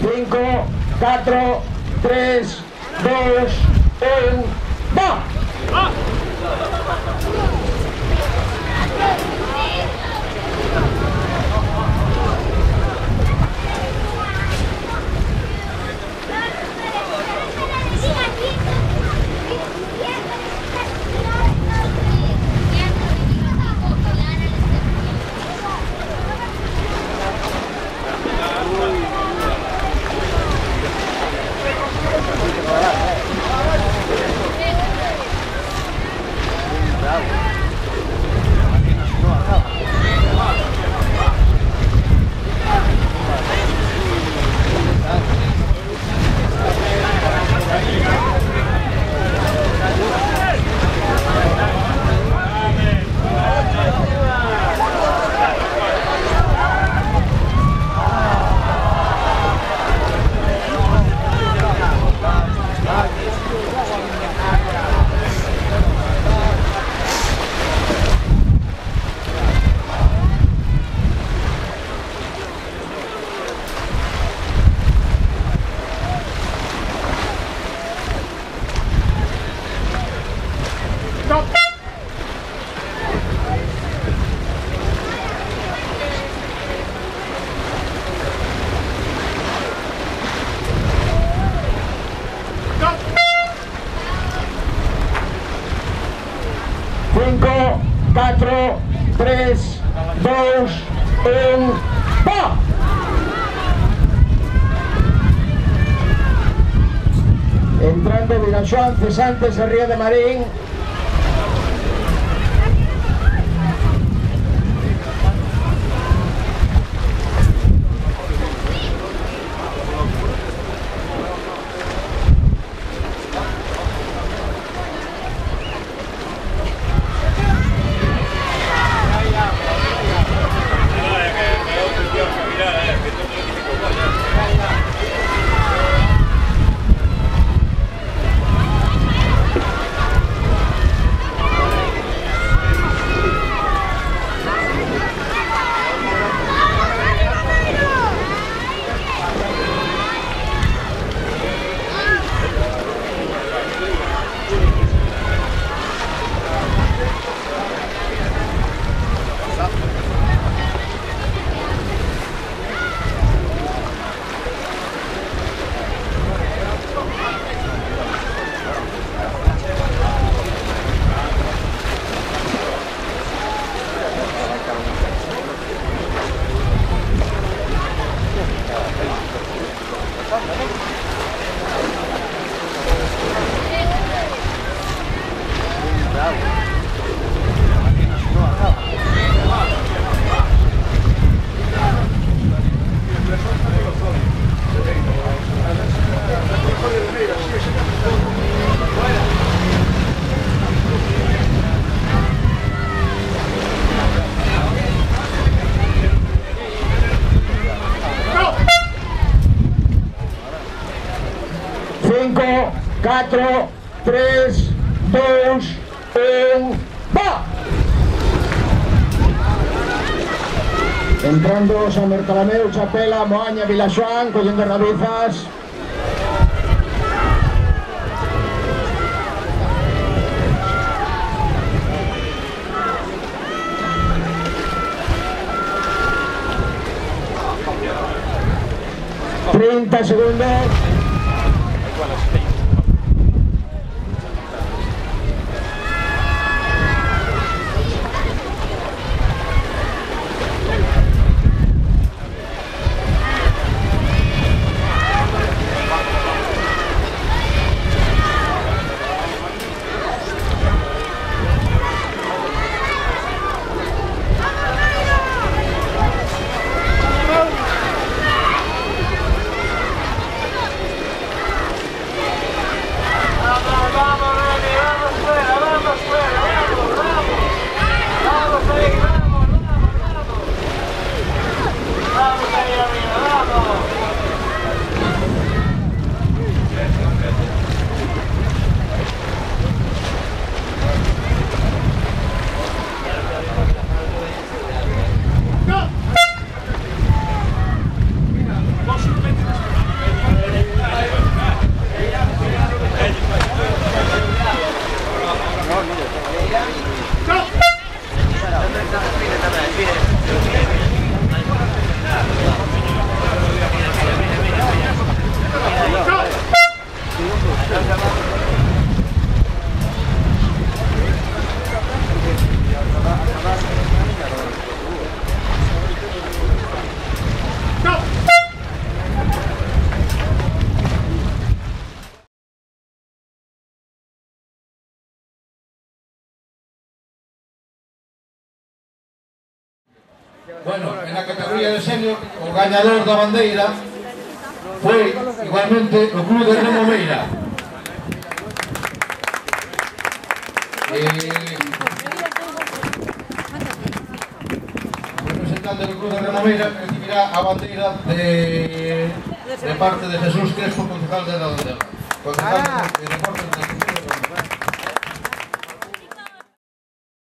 5, 4, 3, 2, 1, va! Cinco, 4, 3, 2, 1, va! Entrando Vilajoan, cesante, se ríe de Marín. Cinco, 4, 3, 2, 1, va! Entrando San Bartolomeu, Chapela, Moaña, Vilajoan, cogiendo rabizas. ...30 segundos. 5, Bueno, en la categoría de senior, o gañador da bandeira foi igualmente o Club de Remo Meira. Representante do Club de Remo Meira recibirá a bandeira de parte de Jesús Crespo, concejal de Redondela. Concejal de Deportes de